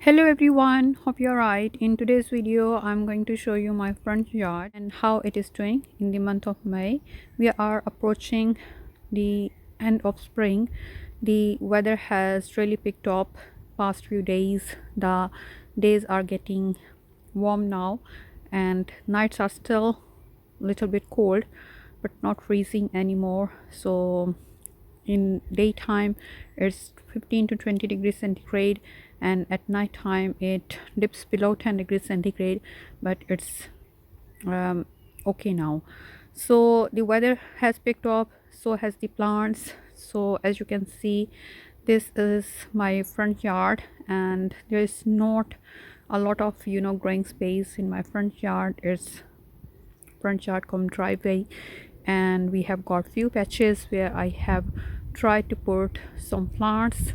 Hello everyone, hope you're right. In today's video I'm going to show you my front yard and how it is doing in the month of May. We are approaching the end of spring. The weather has really picked up past few days. The days are getting warm now and nights are still a little bit cold but not freezing anymore. So in daytime it's 15 to 20 degrees centigrade, and at night time it dips below 10 degrees centigrade, but it's okay now. So the weather has picked up, so has the plants. So as you can see, this is my front yard, and there is not a lot of growing space in my front yard. It's front yard come driveway, and we have got few patches where I have tried to put some plants.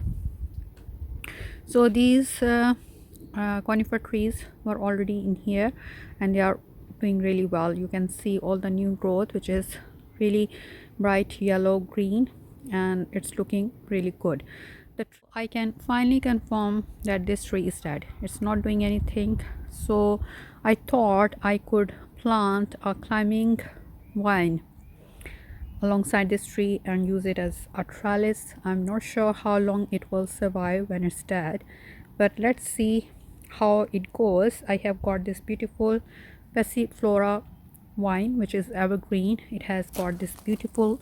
So these conifer trees were already in here and they are doing really well. You can see all the new growth, which is really bright yellow green, and it's looking really good. I can finally confirm that this tree is dead. It's not doing anything. So I thought I could plant a climbing vine alongside this tree and use it as a trellis. I'm not sure how long it will survive when it's dead, but let's see how it goes. I have got this beautiful passiflora vine, which is evergreen. It has got this beautiful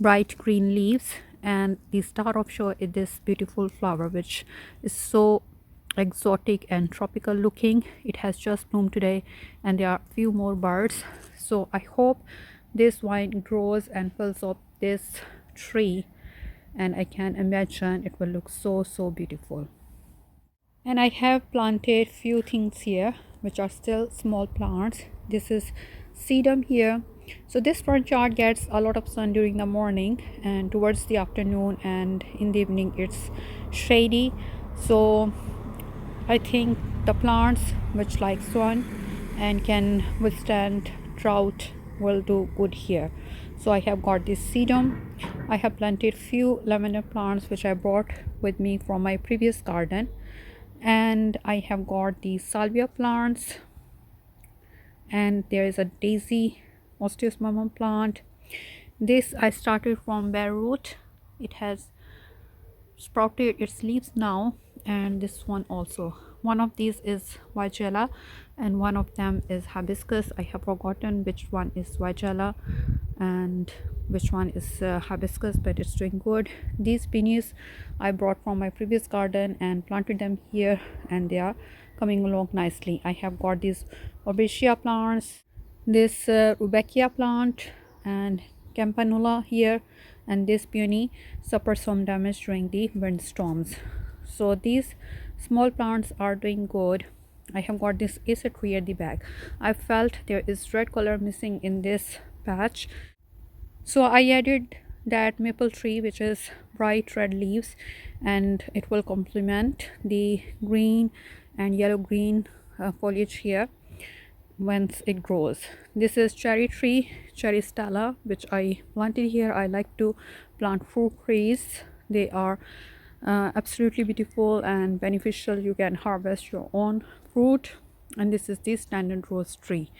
bright green leaves, and the star of show is this beautiful flower, which is so exotic and tropical looking. It has just bloomed today and there are few more birds. So I hope this vine grows and fills up this tree, and I can imagine it will look so beautiful. And I have planted few things here which are still small plants. This is sedum here. So this front yard gets a lot of sun during the morning, and towards the afternoon and in the evening it's shady. So I think the plants which like sun and can withstand drought will do good here. So I have got this sedum. I have planted few lavender plants which I brought with me from my previous garden, and I have got the salvia plants, and there is a daisy osteospermum plant. This I started from bare root. It has sprouted its leaves now, and this one also. One of these is Weigela and one of them is hibiscus. I have forgotten which one is Weigela and which one is hibiscus, but it's doing good. These peonies I brought from my previous garden and planted them here, and they are coming along nicely. I have got these Orbicia plants, this Rudbeckia plant and Campanula here, and this peony suffered some damage during the windstorms. So these small plants are doing good. I have got this acer tree at the back. I felt there is red color missing in this patch, so I added that maple tree which is bright red leaves, and it will complement the green and yellow green foliage here once it grows. This is cherry tree, cherry stella, which I planted here. I like to plant fruit trees. They are absolutely beautiful and beneficial. You can harvest your own fruit. And this is the standard rose tree.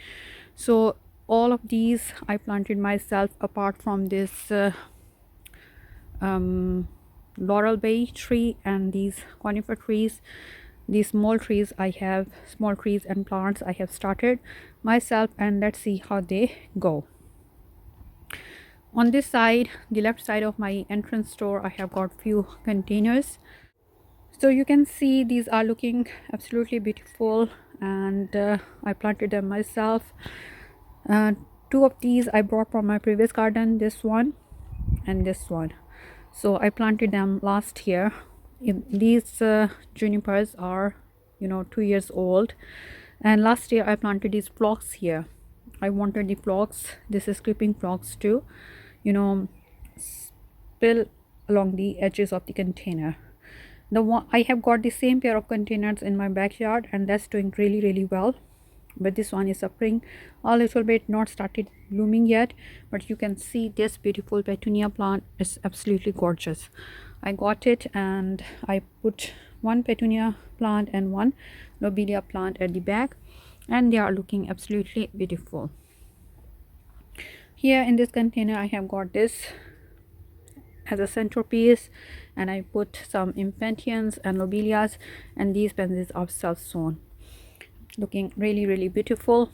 So all of these I planted myself, apart from this laurel bay tree and these conifer trees. These small trees and plants I have started myself, and let's see how they go. On this side, the left side of my entrance door, I have got few containers. So you can see these are looking absolutely beautiful, and I planted them myself. Two of these I brought from my previous garden, this one and this one. So I planted them last year. These junipers are 2 years old, and last year I planted these phlox here. I wanted the phlox, this is creeping phlox, to spill along the edges of the container. I have got the same pair of containers in my backyard, and that's doing really well, but this one is suffering a little bit, not started blooming yet. But you can see this beautiful petunia plant is absolutely gorgeous. I got it and I put one petunia plant and one lobelia plant at the back, and they are looking absolutely beautiful. Here in this container I have got this as a centerpiece, and I put some impatiens and lobelias, and these pansies are self-sown, looking really beautiful.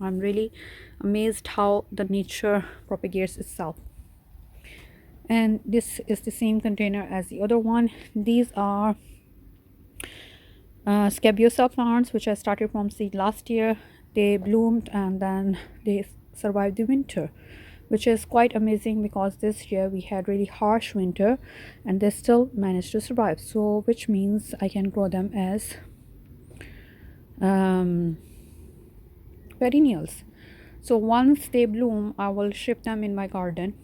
I'm really amazed how the nature propagates itself. And this is the same container as the other one. These are scabiosa plants which I started from seed last year. They bloomed and then they survived the winter, which is quite amazing because this year we had really harsh winter and they still managed to survive. So which means I can grow them as perennials. So once they bloom, I will shift them in my garden.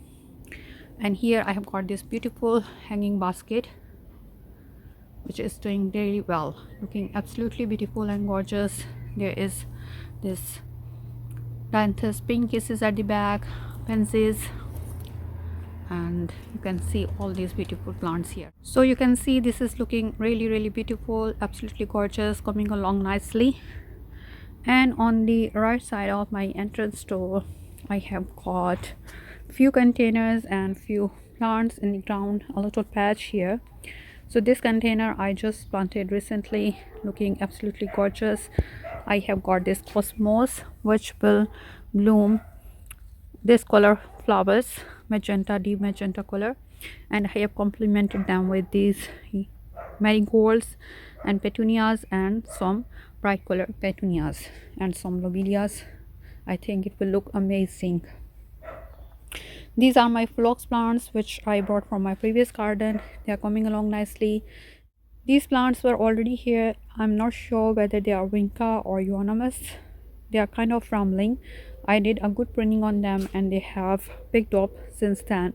And here I have got this beautiful hanging basket which is doing really well, looking absolutely beautiful and gorgeous. There is this Danthus pink kisses at the back, pansies, and you can see all these beautiful plants here. So you can see this is looking really beautiful, absolutely gorgeous, coming along nicely. And on the right side of my entrance door I have got few containers and few plants in the ground, a little patch here. So this container I just planted recently, looking absolutely gorgeous. I have got this cosmos which will bloom this color flowers, magenta, deep magenta color, and I have complemented them with these marigolds and petunias and some bright color petunias and some lobelias. I think it will look amazing. These are my phlox plants which I brought from my previous garden. They are coming along nicely. These plants were already here. I'm not sure whether they are vinca or euonymus. They are kind of rambling. I did a good pruning on them and they have picked up since then.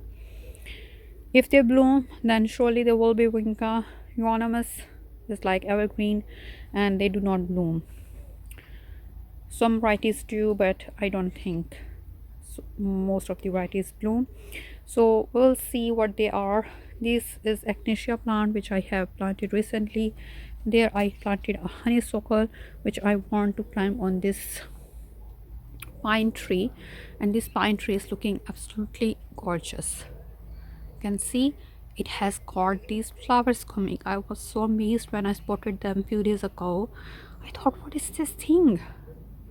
If they bloom, then surely they will be vinca. Euonymus is like evergreen and they do not bloom. Some varieties do, but I don't think most of the varieties bloom. So we'll see what they are. This is echinacea plant which I have planted recently. There I planted a honeysuckle which I want to climb on this pine tree, and this pine tree is looking absolutely gorgeous. You can see it has got these flowers coming. I was so amazed when I spotted them few days ago. I thought, what is this thing?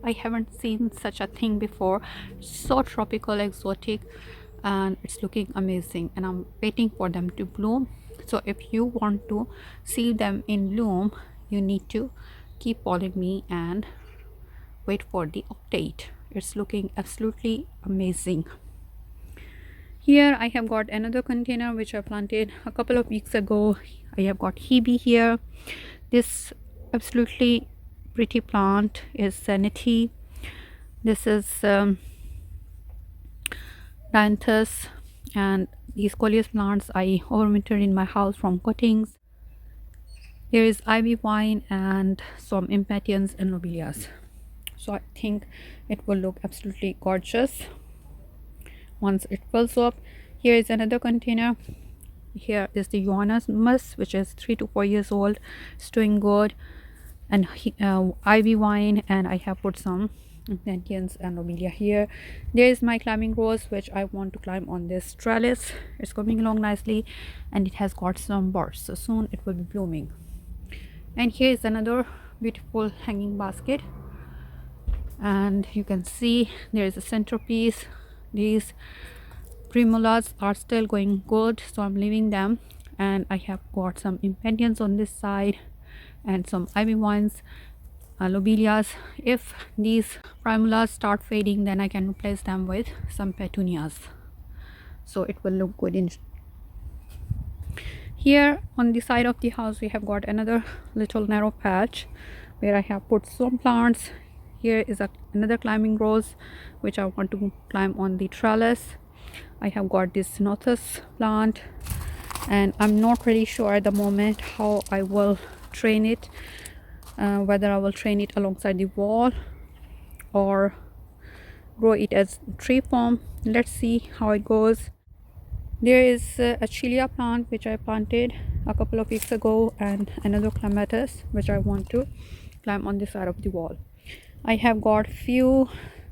I haven't seen such a thing before. So tropical, exotic, and it's looking amazing, and I'm waiting for them to bloom. So if you want to see them in bloom, you need to keep following me and wait for the update. It's looking absolutely amazing. Here I have got another container which I planted a couple of weeks ago. I have got hebe here. This absolutely pretty plant is sanity. This is Danthus, and these coleus plants I overwintered in my house from cuttings. There is ivy vine and some impatiens and lobelias. So I think it will look absolutely gorgeous once it fills up. Here is another container. Here is the euonymus which is 3 to 4 years old. It's doing good, and ivy vine, and I have put some impatiens and lobelia here. There is my climbing rose which I want to climb on this trellis. It's coming along nicely and it has got some buds, so soon it will be blooming. And here is another beautiful hanging basket, and you can see there is a centerpiece. These primulas are still going good, so I'm leaving them, and I have got some impatiens on this side and some ivy vines, lobelias. If these primulas start fading, then I can replace them with some petunias, so it will look good. In here on the side of the house we have got another little narrow patch where I have put some plants. Here is another climbing rose which I want to climb on the trellis. I have got this Cenothus plant, and I'm not really sure at the moment how I will train it, whether I will train it alongside the wall or grow it as tree form. Let's see how it goes. There is a chilia plant which I planted a couple of weeks ago, and another clematis which I want to climb on the side of the wall. I have got few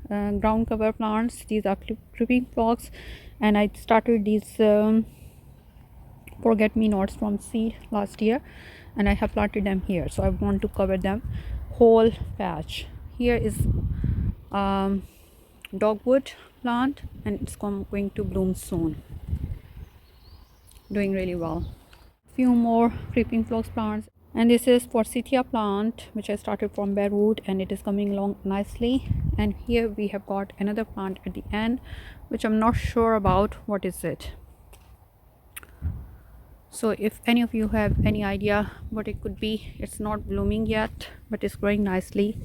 ground cover plants. These are creeping frogs, and I started these forget me nots from seed last year, and I have planted them here. So I want to cover them whole patch. Here is dogwood plant, and it's going to bloom soon, doing really well. Few more creeping phlox plants, and this is forsythia plant which I started from bare root, and it is coming along nicely. And here we have got another plant at the end which I'm not sure about what is it. So if any of you have any idea what it could be, it's not blooming yet but it's growing nicely.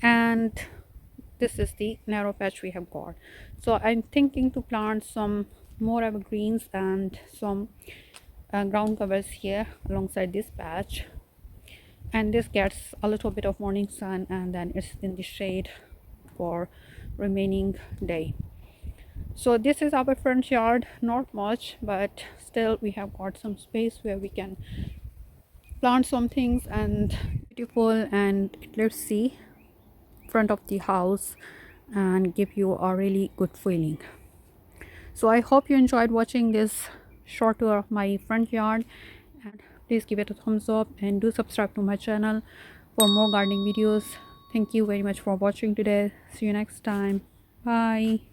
And this is the narrow patch we have got. So I'm thinking to plant some more evergreens and some ground covers here alongside this patch, and this gets a little bit of morning sun and then it's in the shade for remaining day. So this is our front yard, not much, but still we have got some space where we can plant some things and beautiful, and let's see front of the house and give you a really good feeling. So I hope you enjoyed watching this short tour of my front yard, and please give it a thumbs up and do subscribe to my channel for more gardening videos. Thank you very much for watching today. See you next time. Bye.